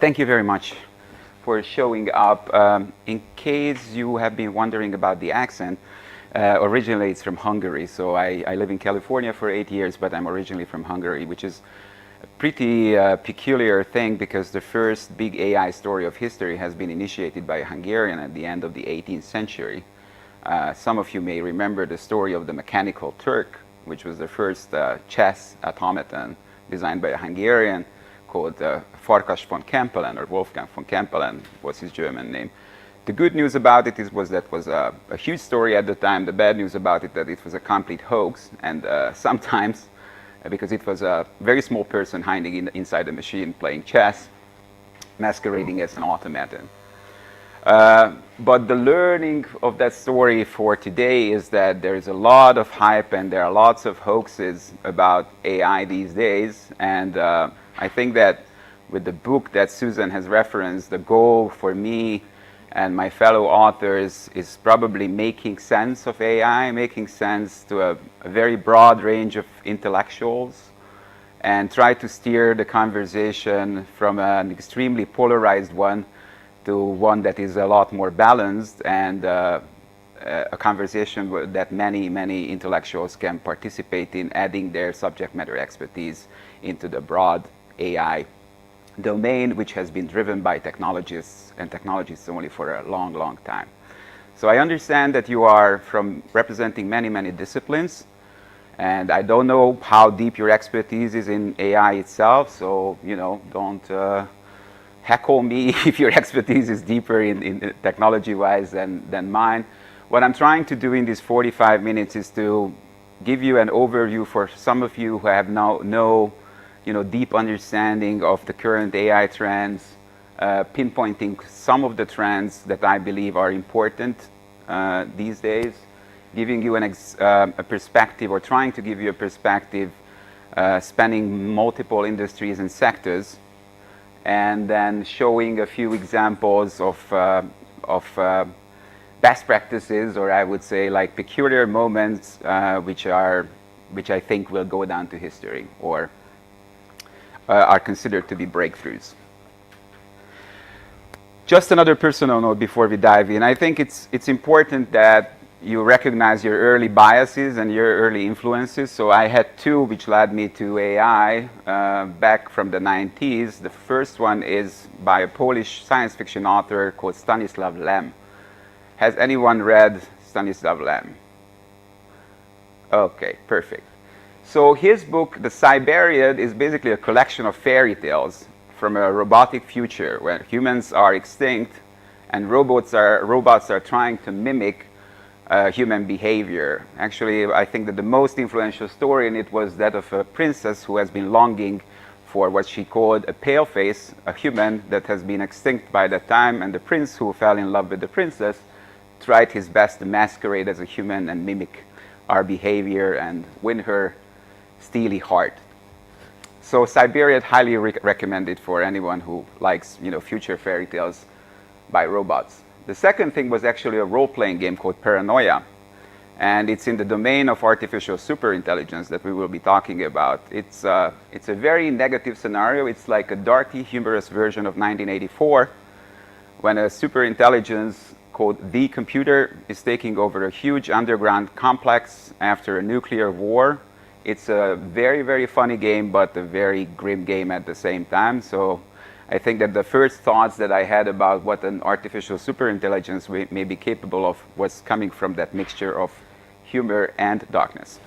Thank you very much for showing up. In case you have been wondering about the accent, originally it's from Hungary. So I live in California for 8 years, but I'm originally from Hungary, which is a pretty peculiar thing because the first big AI story of history has been initiated by a Hungarian at the end of the 18th century. Some of you may remember the story of the Mechanical Turk, which was the first chess automaton designed by a Hungarian called Farkas von Kempelen, or Wolfgang von Kempelen was his German name. The good news about it was that it was a huge story at the time. The bad news about it that it was a complete hoax, and sometimes, because it was a very small person hiding inside the machine playing chess, masquerading as an automaton. But the learning of that story for today is that there is a lot of hype and there are lots of hoaxes about AI these days. And I think that with the book that Susan has referenced, the goal for me and my fellow authors is probably making sense of AI, making sense to a very broad range of intellectuals, and try to steer the conversation from an extremely polarized one to one that is a lot more balanced, and a conversation that many intellectuals can participate in, adding their subject matter expertise into the broad AI domain, which has been driven by technologists and technologists only for a long time. So I understand that you are from representing many disciplines, and I don't know how deep your expertise is in AI itself, so don't heckle me if your expertise is deeper in technology-wise than mine. What I'm trying to do in these 45 minutes is to give you an overview for some of you who have no deep understanding of the current AI trends, pinpointing some of the trends that I believe are important these days, giving you a perspective, or trying to give you a perspective spanning multiple industries and sectors, and then showing a few examples of best practices, or I would say like peculiar moments, which I think will go down to history or are considered to be breakthroughs. Just another personal note before we dive in. I think it's important that you recognize your early biases and your early influences. So I had two which led me to AI back from the 90s. The first one is by a Polish science fiction author called Stanisław Lem. Has anyone read Stanisław Lem? Okay, perfect. So his book, The Cyberiad, is basically a collection of fairy tales from a robotic future where humans are extinct and robots are trying to mimic human behavior. Actually, I think that the most influential story in it was that of a princess who has been longing for what she called a paleface, a human that has been extinct by that time, and the prince who fell in love with the princess tried his best to masquerade as a human and mimic our behavior and win her steely heart. So Cyberiad, highly recommended for anyone who likes future fairy tales by robots. The second thing was actually a role-playing game called Paranoia, and it's in the domain of artificial superintelligence that we will be talking about. It's a very negative scenario. It's like a darky, humorous version of 1984, when a superintelligence called the computer is taking over a huge underground complex after a nuclear war. It's a very funny game, but a very grim game at the same time. So I think that the first thoughts that I had about what an artificial superintelligence may be capable of was coming from that mixture of humor and darkness.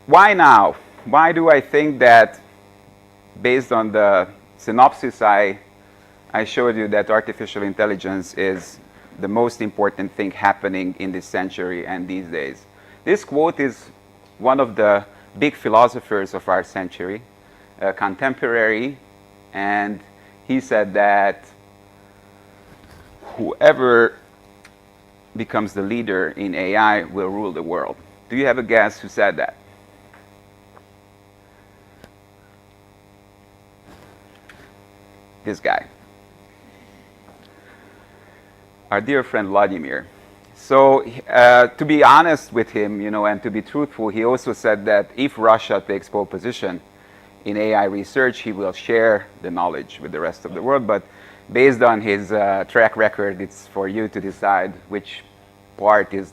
Why now? Why do I think that, based on the synopsis I showed you, that artificial intelligence is the most important thing happening in this century and these days? This quote is one of the big philosophers of our century, a contemporary, and he said that whoever becomes the leader in AI will rule the world. Do you have a guess who said that? This guy. Our dear friend Vladimir. So to be honest with him, and to be truthful, he also said that if Russia takes pole position in AI research, he will share the knowledge with the rest of the world. But based on his track record, it's for you to decide which part is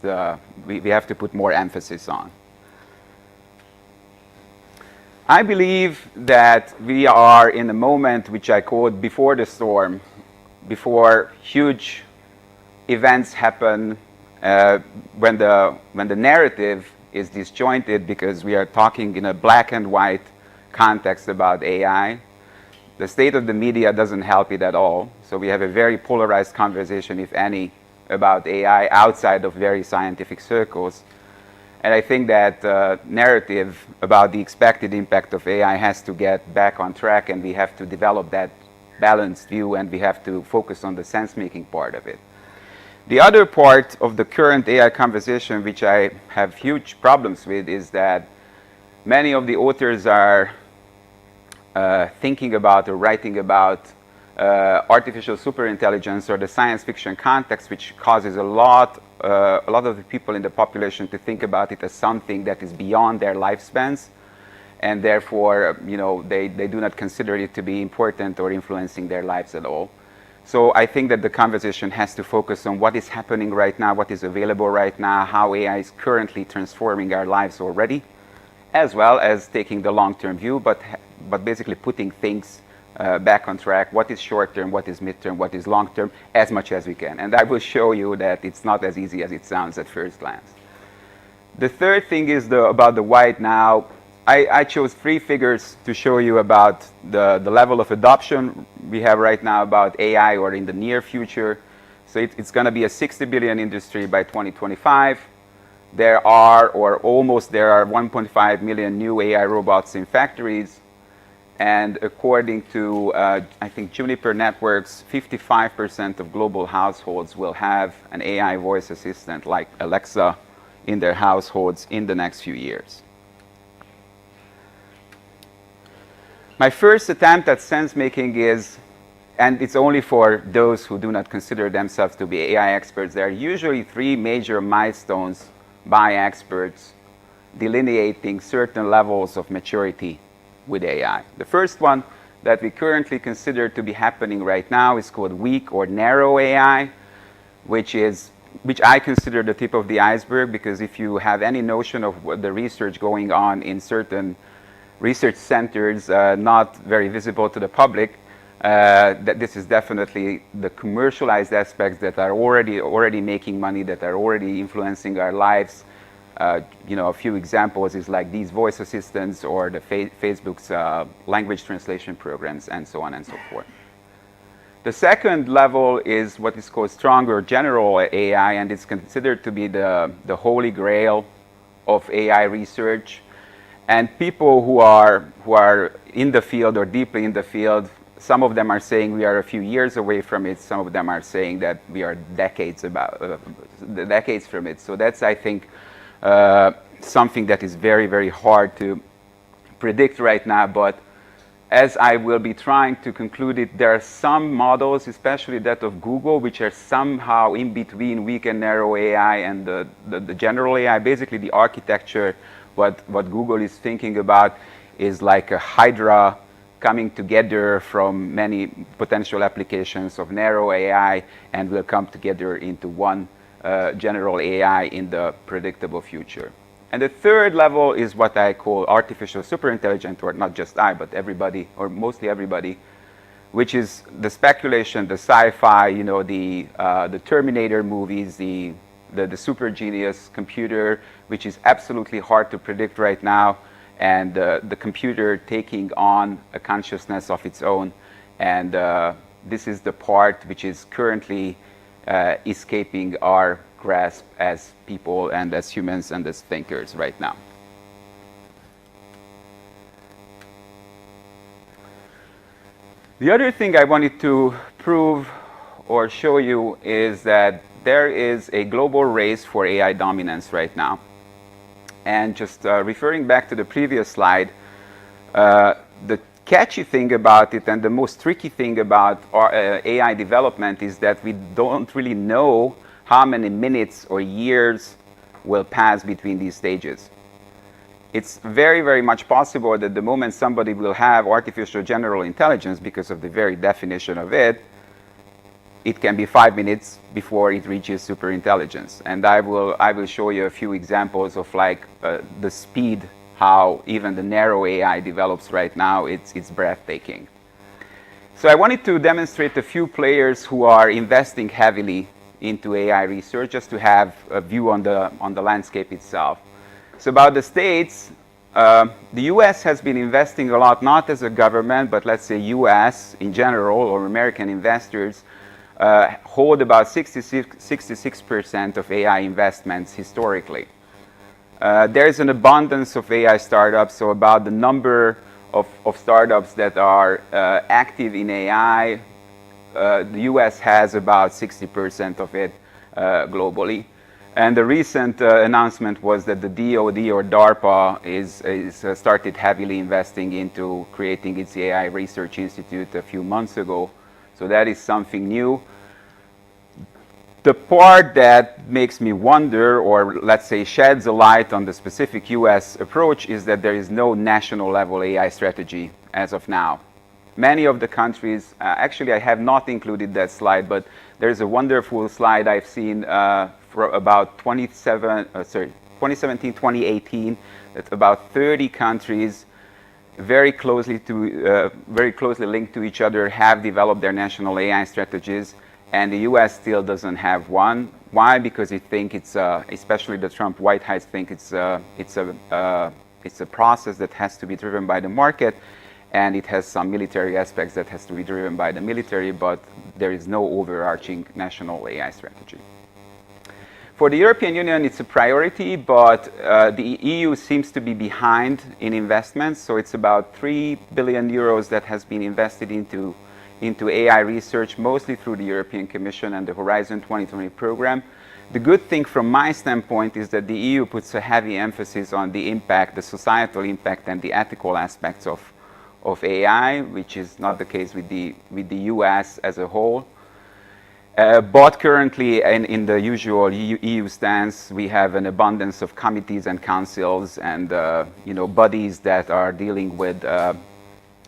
we have to put more emphasis on. I believe that we are in a moment which I called before the storm, before huge events happen, when the narrative is disjointed because we are talking in a black and white context about AI. The state of the media doesn't help it at all. So we have a very polarized conversation, if any, about AI outside of very scientific circles. And I think that narrative about the expected impact of AI has to get back on track, and we have to develop that balanced view, and we have to focus on the sense-making part of it. The other part of the current AI conversation, which I have huge problems with, is that many of the authors are thinking about or writing about artificial superintelligence or the science fiction context, which causes a lot of the people in the population to think about it as something that is beyond their lifespans, and therefore, they do not consider it to be important or influencing their lives at all. So I think that the conversation has to focus on what is happening right now, what is available right now, how AI is currently transforming our lives already, as well as taking the long-term view, but basically putting things back on track. What is short-term, what is mid-term, what is long-term, as much as we can. And I will show you that it's not as easy as it sounds at first glance. The third thing is about the white now. I chose 3 figures to show you about the level of adoption we have right now about AI or in the near future. So it's going to be a 60 billion industry by 2025. There are 1.5 million new AI robots in factories. And according to, I think, Juniper Networks, 55% of global households will have an AI voice assistant like Alexa in their households in the next few years. My first attempt at sense-making is, and it's only for those who do not consider themselves to be AI experts, there are usually 3 major milestones by experts delineating certain levels of maturity with AI. The first one that we currently consider to be happening right now is called weak or narrow AI, which I consider the tip of the iceberg, because if you have any notion of what the research going on in certain research centers, not very visible to the public, that this is definitely the commercialized aspects that are already making money, that are already influencing our lives. A few examples is like these voice assistants or the Facebook's language translation programs, and so on and so forth. The second level is what is called strong or general AI, and it's considered to be the holy grail of AI research. And people who are in the field or deeply in the field, some of them are saying we are a few years away from it. Some of them are saying that we are decades from it. So that's, I think, something that is very, very hard to predict right now. But as I will be trying to conclude it, there are some models, especially that of Google, which are somehow in between weak and narrow AI and the general AI. Basically, the architecture, what Google is thinking about is like a hydra coming together from many potential applications of narrow AI, and will come together into one general AI in the predictable future. And the third level is what I call artificial superintelligence, or not just I, but everybody, or mostly everybody, which is the speculation, the sci-fi, the Terminator movies, the super genius computer, which is absolutely hard to predict right now, and the computer taking on a consciousness of its own. And this is the part which is currently escaping our grasp as people and as humans and as thinkers right now. The other thing I wanted to prove or show you is that there is a global race for AI dominance right now. And just referring back to the previous slide, the catchy thing about it and the most tricky thing about AI development is that we don't really know how many minutes or years will pass between these stages. It's very, very much possible that the moment somebody will have artificial general intelligence, because of the very definition of it, it can be 5 minutes before it reaches superintelligence. And I will show you a few examples of like the speed, how even the narrow AI develops right now. It's breathtaking. So I wanted to demonstrate a few players who are investing heavily into AI research, just to have a view on the landscape itself. So about the States, the US has been investing a lot, not as a government, but let's say US in general, or American investors, hold about 66% of AI investments historically. There is an abundance of AI startups, so about the number of startups that are active in AI, the US has about 60% of it globally. And the recent announcement was that the DoD or DARPA is started heavily investing into creating its AI Research Institute a few months ago. So that is something new. The part that makes me wonder, or let's say sheds a light on the specific US approach, is that there is no national level AI strategy as of now. Many of the countries, actually I have not included that slide, but there's a wonderful slide I've seen for about 2017, 2018, that about 30 countries very closely linked to each other have developed their national AI strategies, and the US still doesn't have one. Why? Because it think it's, especially the Trump White House think it's a process that has to be driven by the market, and it has some military aspects that has to be driven by the military, but there is no overarching national AI strategy. For the European Union, it's a priority, but the EU seems to be behind in investments. So it's about 3 billion euros that has been invested into AI research, mostly through the European Commission and the Horizon 2020 program. The good thing from my standpoint is that the EU puts a heavy emphasis on the impact, the societal impact and the ethical aspects of AI, which is not the case with the US as a whole. But currently, in the usual EU stance, we have an abundance of committees and councils and bodies that are dealing with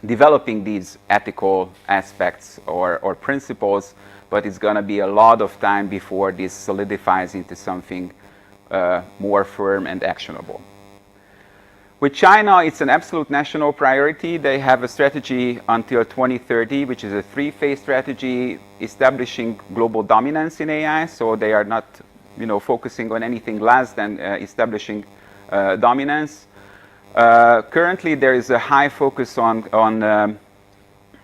developing these ethical aspects or principles. But it's going to be a lot of time before this solidifies into something more firm and actionable. With China, it's an absolute national priority. They have a strategy until 2030, which is a 3-phase strategy establishing global dominance in AI. So they are not, focusing on anything less than establishing dominance. Currently, there is a high focus on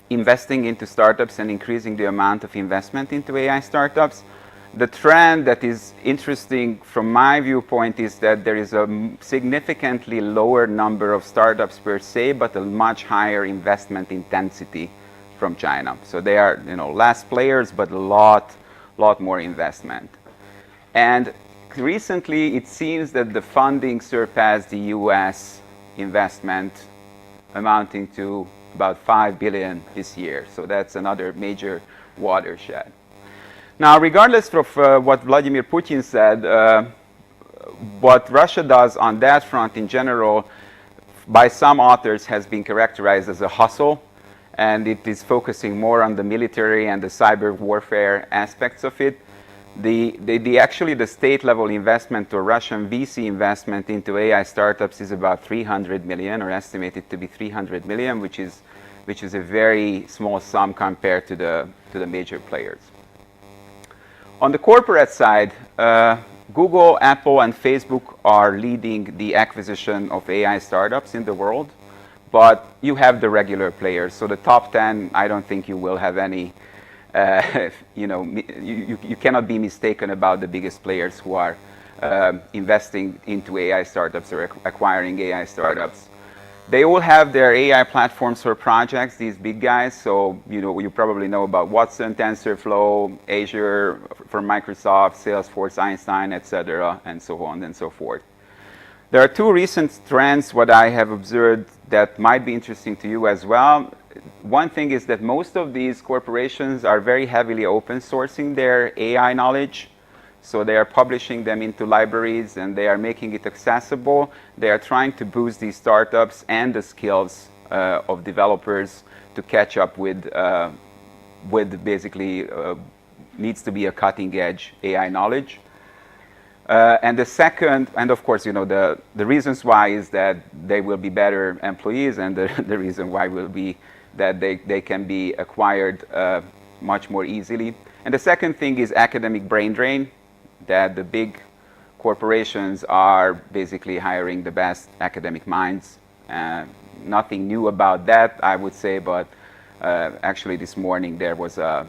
investing into startups and increasing the amount of investment into AI startups. The trend that is interesting from my viewpoint is that there is a significantly lower number of startups per se, but a much higher investment intensity from China. So they are, less players, but a lot more investment. And recently, it seems that the funding surpassed the US investment, amounting to about 5 billion this year. So that's another major watershed. Now, regardless of what Vladimir Putin said, what Russia does on that front in general, by some authors, has been characterized as a hustle, and it is focusing more on the military and the cyber warfare aspects of it. Actually, the state-level investment or Russian VC investment into AI startups is about 300 million, or estimated to be 300 million, which is a very small sum compared to the major players. On the corporate side, Google, Apple, and Facebook are leading the acquisition of AI startups in the world, but you have the regular players. So the top 10, I don't think you will have any, you cannot be mistaken about the biggest players who are investing into AI startups or acquiring AI startups. They all have their AI platforms or projects, these big guys. So, you probably know about Watson, TensorFlow, Azure from Microsoft, Salesforce, Einstein, etc., and so on and so forth. There are two recent trends what I have observed that might be interesting to you as well. One thing is that most of these corporations are very heavily open sourcing their AI knowledge. So they are publishing them into libraries and they are making it accessible. They are trying to boost these startups and the skills of developers to catch up with basically needs to be a cutting edge AI knowledge. And the second, and of course, the reasons why is that they will be better employees, and the reason why will be that they can be acquired much more easily. And the second thing is academic brain drain, that the big corporations are basically hiring the best academic minds. Nothing new about that, I would say, but actually this morning there was a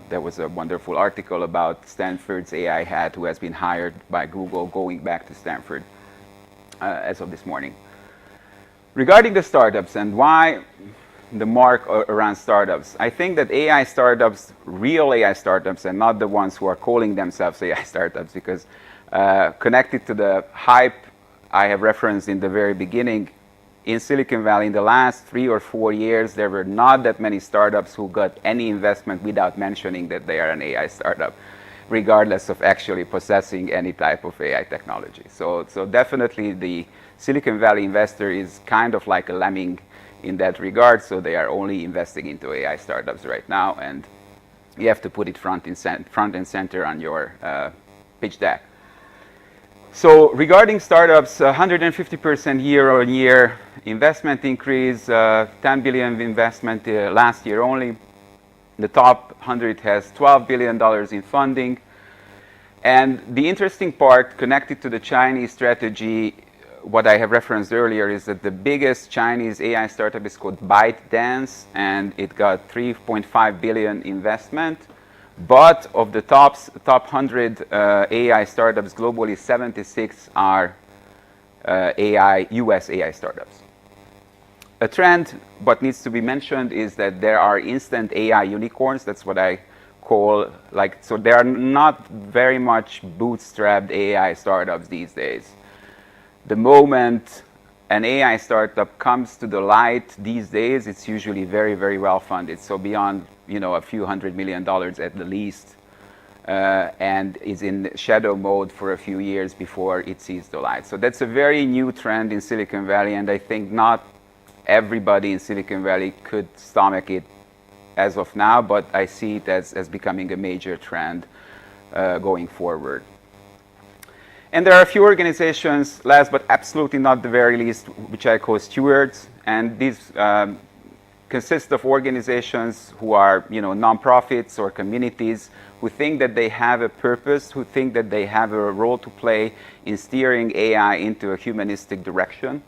wonderful article about Stanford's AI head who has been hired by Google going back to Stanford as of this morning. Regarding the startups and why the mark around startups, I think that AI startups, real AI startups, and not the ones who are calling themselves AI startups, because connected to the hype I have referenced in the very beginning, in Silicon Valley in the last 3 or 4 years, there were not that many startups who got any investment without mentioning that they are an AI startup, regardless of actually possessing any type of AI technology. So definitely the Silicon Valley investor is kind of like a lemming in that regard, so they are only investing into AI startups right now, and you have to put it front and center on your pitch deck. So regarding startups, 150% year-on-year investment increase, 10 billion investment last year only. The top 100 has $12 billion in funding. And the interesting part connected to the Chinese strategy, what I have referenced earlier, is that the biggest Chinese AI startup is called ByteDance, and it got 3.5 billion investment. But of the top 100 AI startups globally, 76 are US AI startups. A trend, what needs to be mentioned, is that there are instant AI unicorns. That's what I call, so there are not very much bootstrapped AI startups these days. The moment an AI startup comes to the light these days, it's usually very, very well funded. So beyond, a few $100 million at the least, and is in shadow mode for a few years before it sees the light. So that's a very new trend in Silicon Valley, and I think not everybody in Silicon Valley could stomach it as of now, but I see it as becoming a major trend going forward. And there are a few organizations, last but absolutely not the very least, which I call stewards. And these consist of organizations who are, nonprofits or communities who think that they have a purpose, who think that they have a role to play in steering AI into a humanistic direction.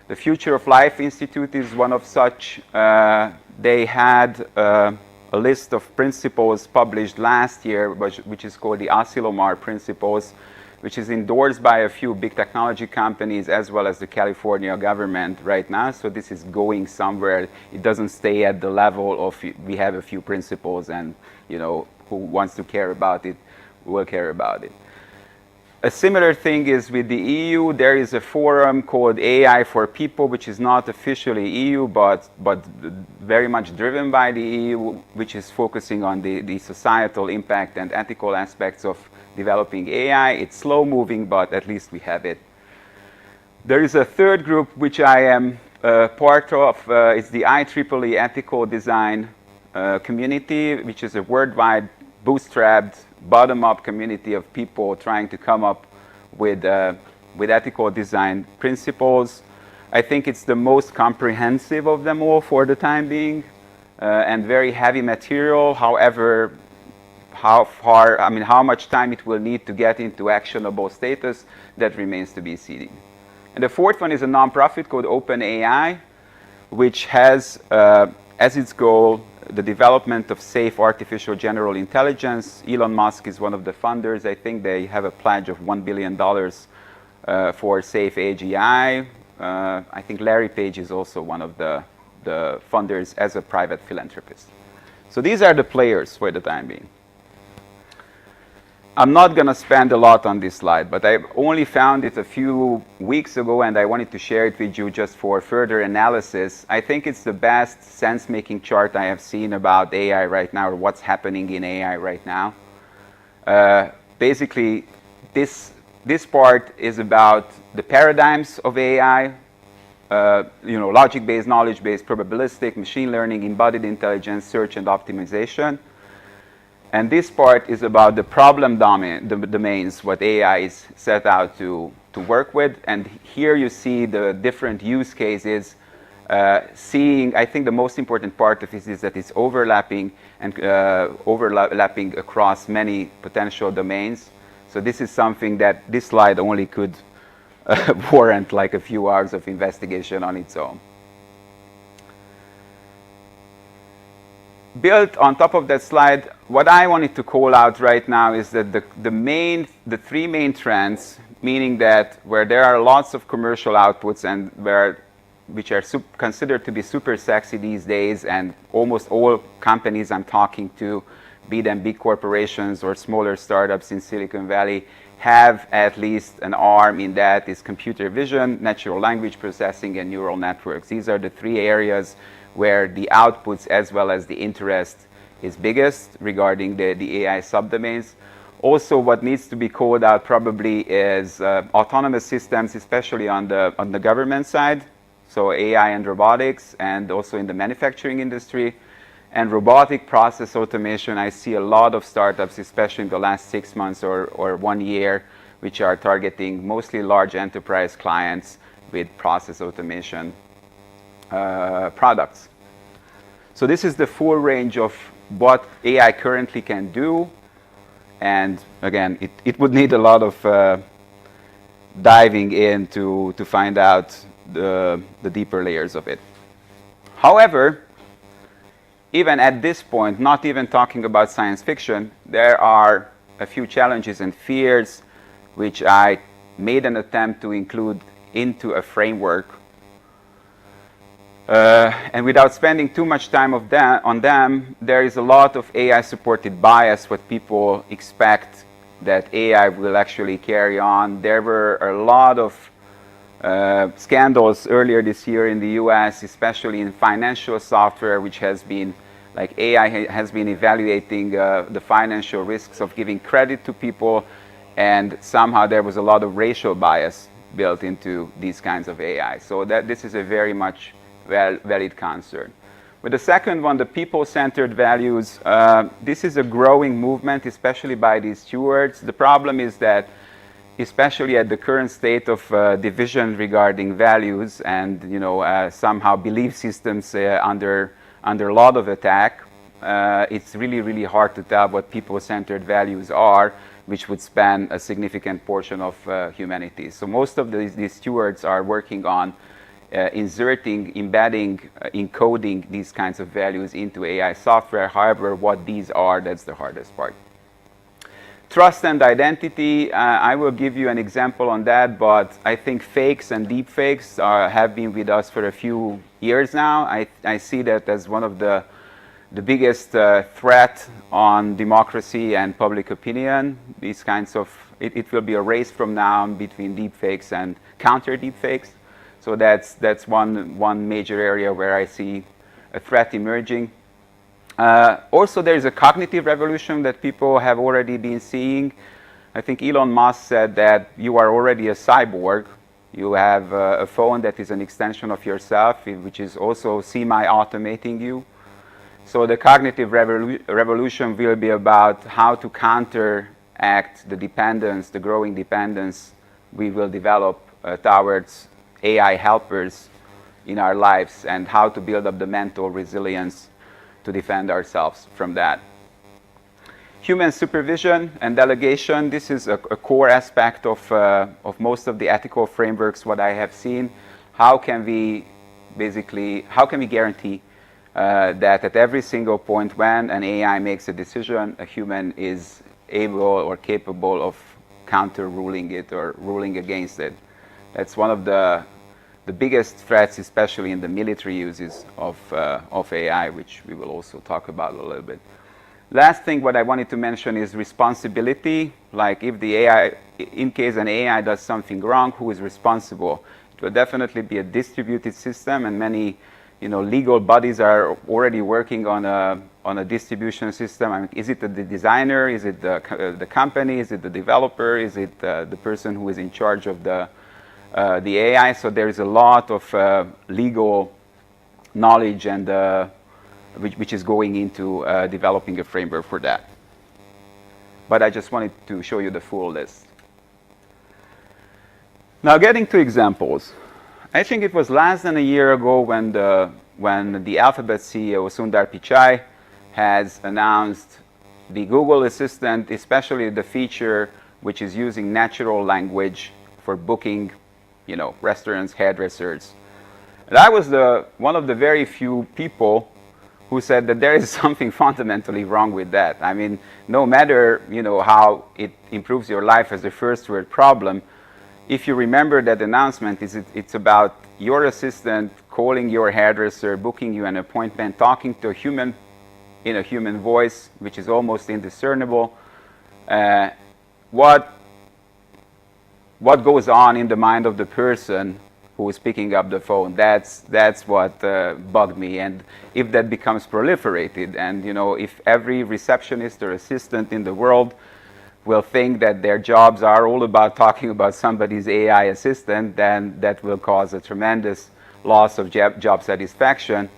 The Future of Life Institute is one of such. They had a list of principles published last year, which is called the Asilomar Principles, which is endorsed by a few big technology companies as well as the California government right now. So this is going somewhere. It doesn't stay at the level of we have a few principles and, who wants to care about it will care about it. A similar thing is with the EU. There is a forum called AI for People, which is not officially EU, but very much driven by the EU, which is focusing on the societal impact and ethical aspects of developing AI. It's slow moving, but at least we have it. There is a third group which I am part of. It's the IEEE Ethical Design Community, which is a worldwide bootstrapped, bottom-up community of people trying to come up with ethical design principles. I think it's the most comprehensive of them all for the time being, and very heavy material. However, how much time it will need to get into actionable status, that remains to be seen. And the fourth one is a nonprofit called OpenAI, which has as its goal the development of safe artificial general intelligence. Elon Musk is one of the funders. I think they have a pledge of $1 billion for safe AGI. I think Larry Page is also one of the funders as a private philanthropist. So these are the players for the time being. I'm not going to spend a lot on this slide, but I only found it a few weeks ago and I wanted to share it with you just for further analysis. I think it's the best sense-making chart I have seen about AI right now, or what's happening in AI right now. Basically, This part is about the paradigms of AI, logic-based, knowledge-based, probabilistic, machine learning, embodied intelligence, search and optimization. And this part is about the problem domains, what AI is set out to work with. And here you see the different use cases. I think the most important part of this is that it's overlapping and overlapping across many potential domains. So this is something that this slide only could warrant like a few hours of investigation on its own. Built on top of that slide, what I wanted to call out right now is that the three main trends, meaning that where there are lots of commercial outputs and which are considered to be super sexy these days, and almost all companies I'm talking to, be them big corporations or smaller startups in Silicon Valley, have at least an arm in that is computer vision, natural language processing, and neural networks. These are the three areas where the outputs as well as the interest is biggest regarding the AI subdomains. Also, what needs to be called out probably is autonomous systems, especially on the government side. So AI and robotics, and also in the manufacturing industry. And robotic process automation, I see a lot of startups, especially in the last 6 months or 1 year, which are targeting mostly large enterprise clients with process automation products. So this is the full range of what AI currently can do. And again, it would need a lot of diving in to find out the deeper layers of it. However, even at this point, not even talking about science fiction, there are a few challenges and fears which I made an attempt to include into a framework. And without spending too much time on them, there is a lot of AI-supported bias, what people expect that AI will actually carry on. There were a lot of scandals earlier this year in the US, especially in financial software, which has been, like AI has been evaluating the financial risks of giving credit to people, and somehow there was a lot of racial bias built into these kinds of AI. So this is a very much valid concern. With the second one, the people-centered values, this is a growing movement, especially by these stewards. The problem is that especially at the current state of division regarding values and somehow belief systems under a lot of attack, it's really hard to tell what people-centered values are, which would span a significant portion of humanity. So most of these stewards are working on inserting, embedding, encoding these kinds of values into AI software. However, what these are, that's the hardest part. Trust and identity, I will give you an example on that, but I think fakes and deepfakes have been with us for a few years now. I see that as one of the biggest threat on democracy and public opinion. These kinds of, it will be a race from now on between deepfakes and counter deepfakes. So that's one major area where I see a threat emerging. Also, there is a cognitive revolution that people have already been seeing. I think Elon Musk said that you are already a cyborg. You have a phone that is an extension of yourself, which is also semi-automating you. So the cognitive revolution will be about how to counteract the dependence, the growing dependence we will develop towards AI helpers in our lives, and how to build up the mental resilience to defend ourselves from that. Human supervision and delegation, this is a core aspect of most of the ethical frameworks, what I have seen. How can we guarantee that at every single point when an AI makes a decision, a human is able or capable of counter-ruling it or ruling against it? That's one of the biggest threats, especially in the military uses of AI, which we will also talk about a little bit. Last thing what I wanted to mention is responsibility. Like if the AI, in case an AI does something wrong, who is responsible? It will definitely be a distributed system, and many legal bodies are already working on on a distribution system? I mean, is it the designer? Is it the company? Is it the developer? Is it the person who is in charge of the AI? So there is a lot of legal knowledge and which is going into developing a framework for that. But I just wanted to show you the full list. Now, getting to examples. I think it was less than a year ago when the Alphabet CEO, Sundar Pichai, has announced the Google Assistant, especially the feature which is using natural language for booking, restaurants, hairdressers. And I was one of the very few people who said that there is something fundamentally wrong with that. I mean, no matter how it improves your life as a first world problem, if you remember that announcement, it's about your assistant calling your hairdresser, booking you an appointment, talking to a human in a human voice, which is almost indiscernible. What goes on in the mind of the person who is picking up the phone? That's what bugged me. And if that becomes proliferated, and if every receptionist or assistant in the world will think that their jobs are all about talking about somebody's AI assistant, then that will cause a tremendous loss of job satisfaction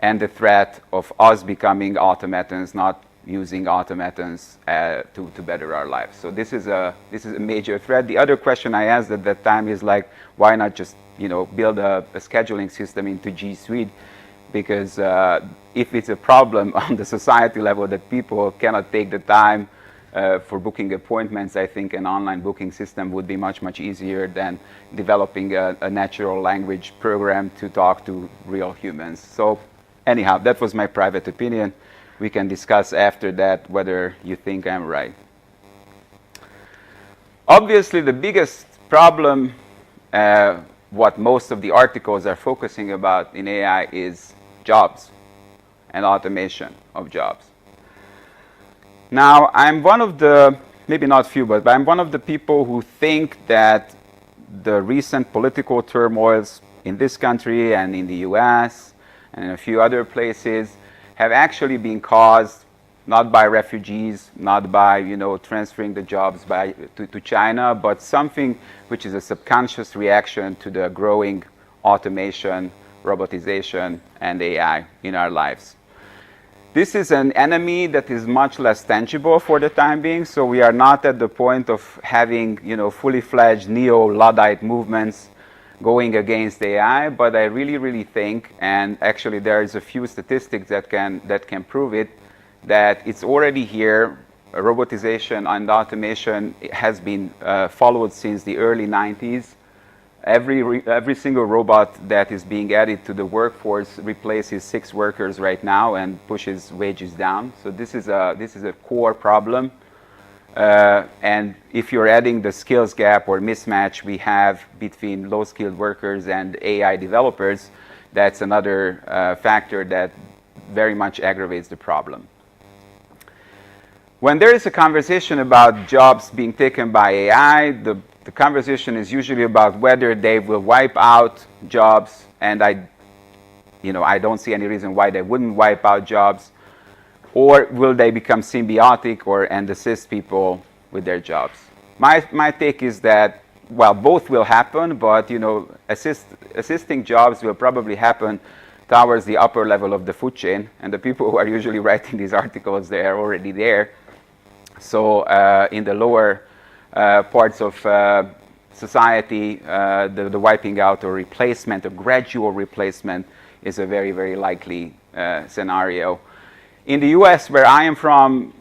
and the threat of us becoming automatons, not using automatons to better our lives. So this is a major threat. The other question I asked at that time is like, why not just build a scheduling system into G Suite? Because if it's a problem on the society level that people cannot take the time for booking appointments, I think an online booking system would be much, much easier than developing a natural language program to talk to real humans. So anyhow, that was my private opinion. We can discuss after that whether you think I'm right. Obviously, the biggest problem, what most of the articles are focusing about in AI, is jobs and automation of jobs. Now, I'm one of the, maybe not few, but I'm one of the people who think that the recent political turmoils in this country and in the US and in a few other places have actually been caused not by refugees, not by transferring the jobs to China, but something which is a subconscious reaction to the growing automation, robotization, and AI in our lives. This is an enemy that is much less tangible for the time being, so we are not at the point of having fully fledged neo-Luddite movements going against AI, but I really think, and actually there is a few statistics that can prove it, that it's already here. Robotization and automation has been followed since the early 90s. Every single robot that is being added to the workforce replaces 6 workers right now and pushes wages down. So this is a core problem. And if you're adding the skills gap or mismatch we have between low-skilled workers and AI developers, that's another factor that very much aggravates the problem. When there is a conversation about jobs being taken by AI, the conversation is usually about whether they will wipe out jobs, and I don't see any reason why they wouldn't wipe out jobs, or will they become symbiotic and assist people with their jobs. My take is that, well, both will happen, but assisting jobs will probably happen towards the upper level of the food chain, and the people who are usually writing these articles, they are already there. So in the lower parts of society, the wiping out or replacement, or gradual replacement, is a very, very likely scenario. In the US, where I am from,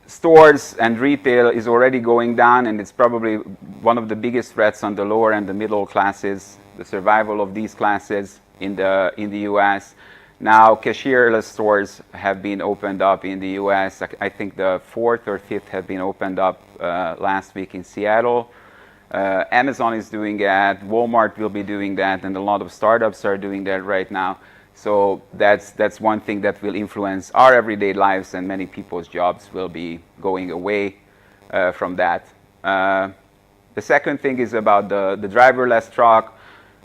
stores and retail is already going down, and it's probably one of the biggest threats on the lower and the middle classes, the survival of these classes in the US. Now, cashierless stores have been opened up in the US. I think the 4th or 5th have been opened up last week in Seattle. Amazon is doing that. Walmart will be doing that, and a lot of startups are doing that right now. So that's one thing that will influence our everyday lives, and many people's jobs will be going away from that. The second thing is about the driverless truck.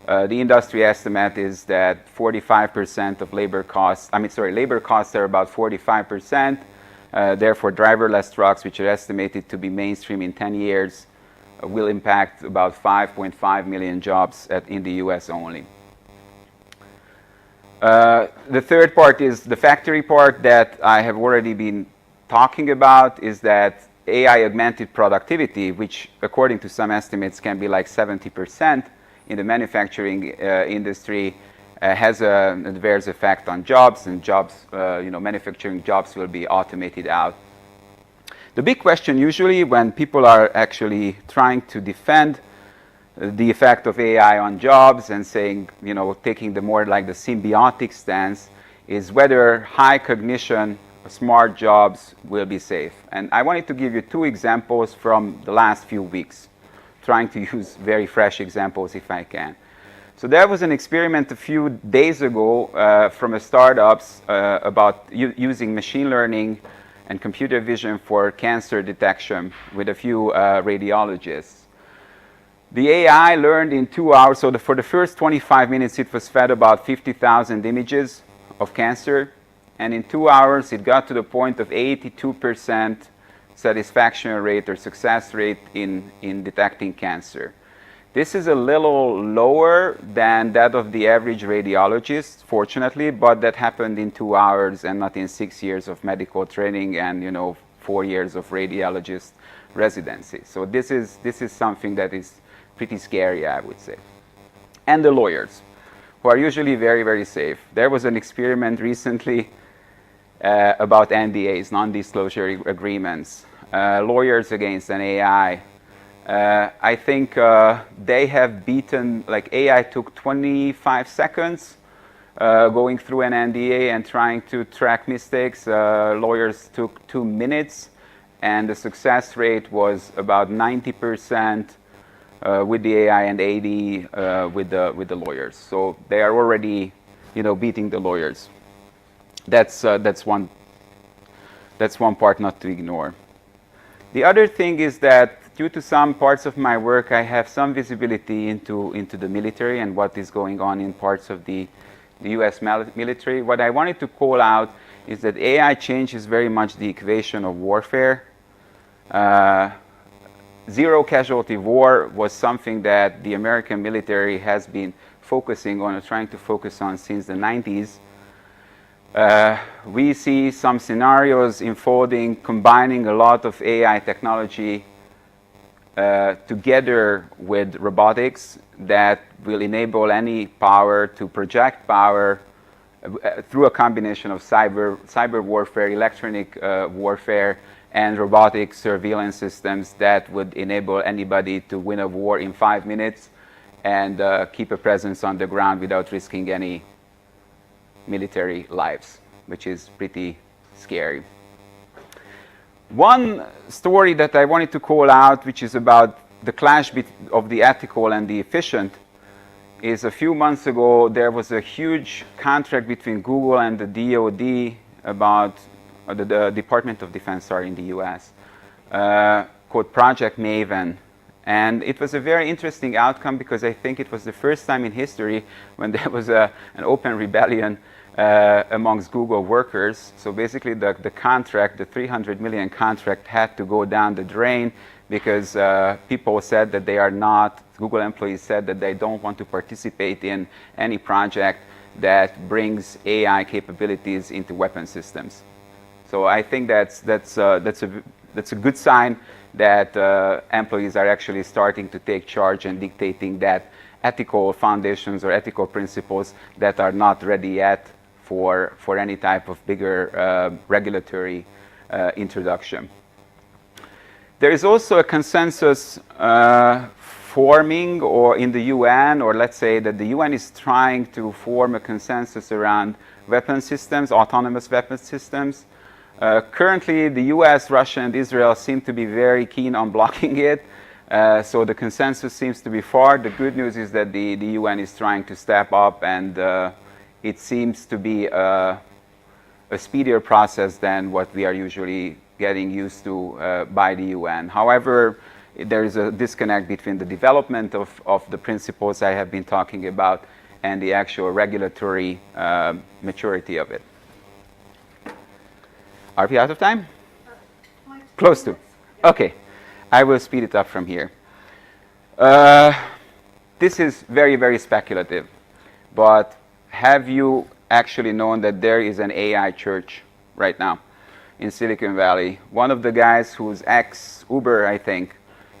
The industry estimate is that 45% of labor costs are about 45%. Therefore, driverless trucks, which are estimated to be mainstream in 10 years, will impact about 5.5 million jobs in the US only. The third part is the factory part that I have already been talking about, is that AI augmented productivity, which according to some estimates can be like 70% in the manufacturing industry, has an adverse effect on jobs, and manufacturing jobs will be automated out. The big question usually when people are actually trying to defend the effect of AI on jobs and saying, taking the more like the symbiotic stance, is whether high cognition, smart jobs will be safe. And I wanted to give you two examples from the last few weeks, trying to use very fresh examples if I can. So there was an experiment a few days ago from a startups about using machine learning and computer vision for cancer detection with a few radiologists. The AI learned in 2 hours, so for the first 25 minutes it was fed about 50,000 images of cancer, and in 2 hours it got to the point of 82% satisfaction rate or success rate in detecting cancer. This is a little lower than that of the average radiologist, fortunately, but that happened in 2 hours and not in 6 years of medical training and 4 years of radiologist residency. So this is something that is pretty scary, I would say. And the lawyers, who are usually very, very safe. There was an experiment recently about NDAs, non-disclosure agreements, lawyers against an AI. I think they have beaten, like AI took 25 seconds going through an NDA and trying to track mistakes. Lawyers took 2 minutes, and the success rate was about 90% with the AI and 80% with the lawyers. So they are already, beating the lawyers. That's one part not to ignore. The other thing is that due to some parts of my work, I have some visibility into the military and what is going on in parts of the US military. What I wanted to call out is that AI changes very much the equation of warfare. Zero casualty war was something that the American military has been focusing on, or trying to focus on, since the 90s. We see some scenarios unfolding, combining a lot of AI technology together with robotics that will enable any power to project power through a combination of cyber warfare, electronic warfare, and robotic surveillance systems that would enable anybody to win a war in 5 minutes and keep a presence on the ground without risking any military lives, which is pretty scary. One story that I wanted to call out, which is about the clash of the ethical and the efficient, is a few months ago there was a huge contract between Google and the DoD about the Department of Defense in the US, called Project Maven. And it was a very interesting outcome because I think it was the first time in history when there was an open rebellion amongst Google workers. So basically the contract, the 300 million contract, had to go down the drain because people said that they are not, Google employees said that they don't want to participate in any project that brings AI capabilities into weapon systems. So I think that's a good sign that employees are actually starting to take charge and dictating that ethical foundations or ethical principles that are not ready yet for any type of bigger regulatory introduction. There is also a consensus forming, or in the UN, or let's say that the UN is trying to form a consensus around weapon systems, autonomous weapon systems. Currently, the US, Russia, and Israel seem to be very keen on blocking it. So the consensus seems to be far. The good news is that the UN is trying to step up, and it seems to be a speedier process than what we are usually getting used to by the UN. However, there is a disconnect between the development of the principles I have been talking about and the actual regulatory maturity of it. Are we out of time? Close to. Okay. I will speed it up from here. This is very, very speculative, but have you actually known that there is an AI church right now in Silicon Valley? One of the guys who's ex-Uber, I think,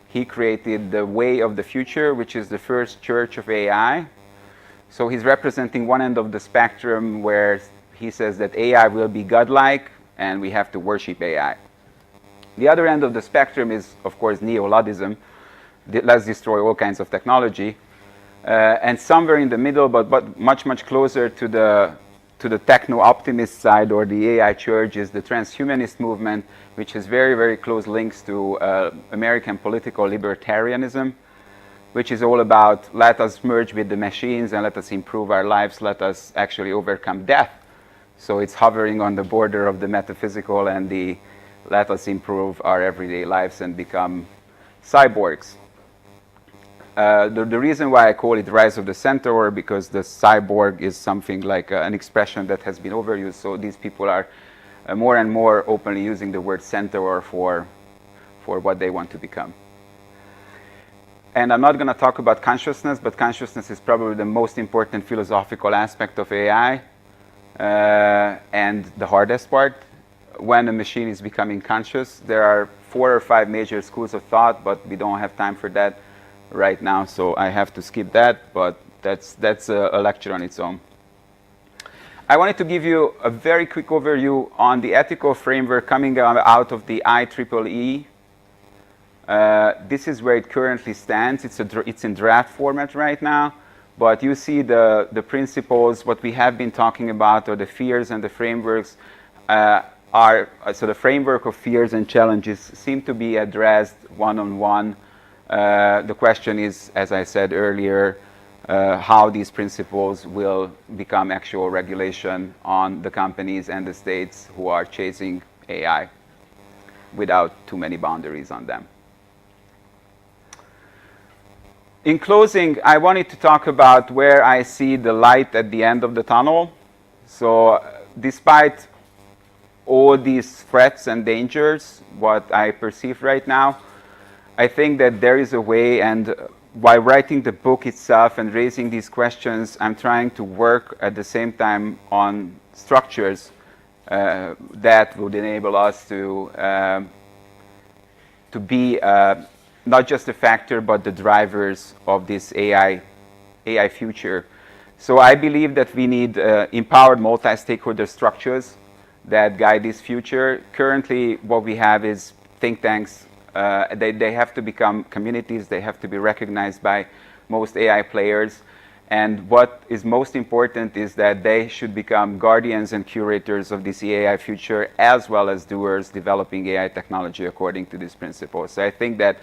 he created the Way of the Future, which is the first church of AI. So he's representing one end of the spectrum where he says that AI will be godlike and we have to worship AI. The other end of the spectrum is, of course, neo-Luddism. Let's destroy all kinds of technology. And somewhere in the middle, but much, much closer to the techno-optimist side or the AI church, is the transhumanist movement, which has very, very close links to American political libertarianism, which is all about let us merge with the machines and let us improve our lives, let us actually overcome death. So it's hovering on the border of the metaphysical and the let us improve our everyday lives and become cyborgs. The reason why I call it Rise of the Centaur, because the cyborg is something like an expression that has been overused. So these people are more and more openly using the word centaur for what they want to become. And I'm not going to talk about consciousness, but consciousness is probably the most important philosophical aspect of AI and the hardest part. When a machine is becoming conscious, there are 4 or 5 major schools of thought, but we don't have time for that right now, so I have to skip that, but that's a lecture on its own. I wanted to give you a very quick overview on the ethical framework coming out of the IEEE. This is where it currently stands. It's in draft format right now, but you see the principles, what we have been talking about, or the fears and the frameworks so the framework of fears and challenges seem to be addressed one-on-one. The question is, as I said earlier, how these principles will become actual regulation on the companies and the states who are chasing AI without too many boundaries on them. In closing, I wanted to talk about where I see the light at the end of the tunnel. So despite all these threats and dangers, what I perceive right now, I think that there is a way, and while writing the book itself and raising these questions, I'm trying to work at the same time on structures that would enable us to be not just a factor, but the drivers of this AI future. So I believe that we need empowered multi-stakeholder structures that guide this future. Currently, what we have is think tanks. They have to become communities. They have to be recognized by most AI players. And what is most important is that they should become guardians and curators of this AI future, as well as doers developing AI technology according to these principles. So I think that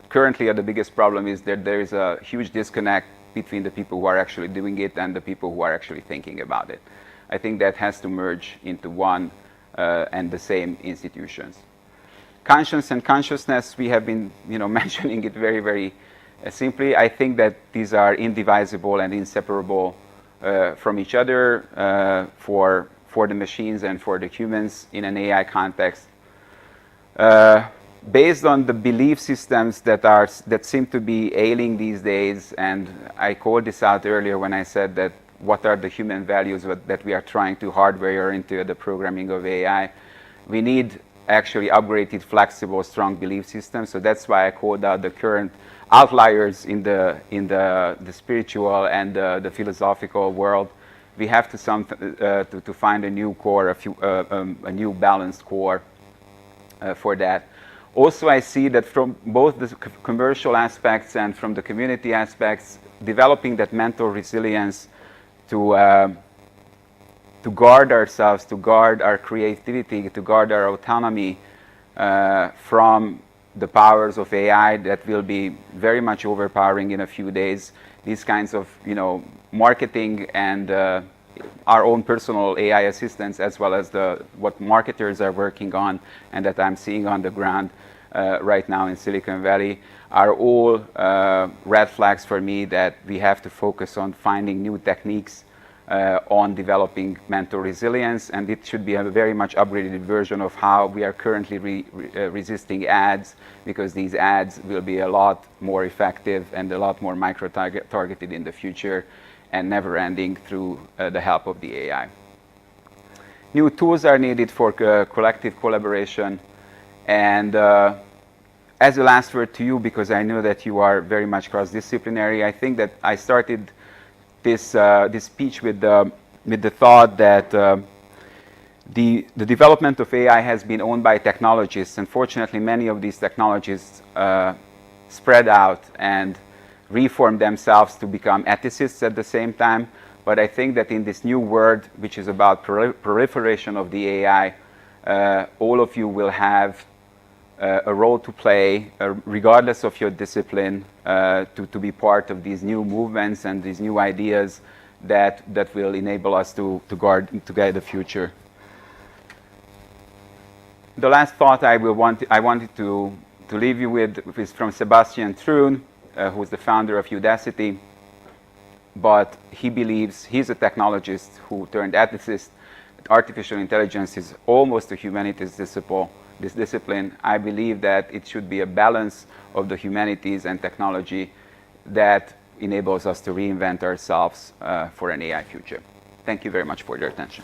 currently the biggest problem is that there is a huge disconnect between the people who are actually doing it and the people who are actually thinking about it. I think that has to merge into one and the same institutions. Conscience and consciousness, we have been mentioning it very, very simply. I think that these are indivisible and inseparable from each other for the machines and for the humans in an AI context. Based on the belief systems that seem to be ailing these days, and I called this out earlier when I said that what are the human values that we are trying to hardware into the programming of AI, we need actually upgraded, flexible, strong belief systems. So that's why I called out the current outliers in the spiritual and the philosophical world. We have to find a new core, a new balanced core for that. Also, I see that from both the commercial aspects and from the community aspects, developing that mental resilience to guard ourselves, to guard our creativity, to guard our autonomy from the powers of AI that will be very much overpowering in a few days. These kinds of, marketing and our own personal AI assistants, as well as what marketers are working on and that I'm seeing on the ground, right now in Silicon Valley are all red flags for me that we have to focus on finding new techniques on developing mental resilience, and it should be a very much upgraded version of how we are currently resisting ads, because these ads will be a lot more effective and a lot more micro-targeted in the future and never ending through the help of the AI. New tools are needed for collective collaboration, and as a last word to you, because I know that you are very much cross-disciplinary, I think that I started this speech with the thought that the development of AI has been owned by technologists. Unfortunately, many of these technologists spread out and reform themselves to become ethicists at the same time. But I think that in this new world, which is about proliferation of the AI, all of you will have a role to play, regardless of your discipline, to be part of these new movements and these new ideas that will enable us to guide the future. The last thought I wanted to leave you with is from Sebastian Thrun, who is the founder of Udacity. But he believes, he's a technologist who turned ethicist, that artificial intelligence is almost a humanities discipline. I believe that it should be a balance of the humanities and technology that enables us to reinvent ourselves for an AI future. Thank you very much for your attention.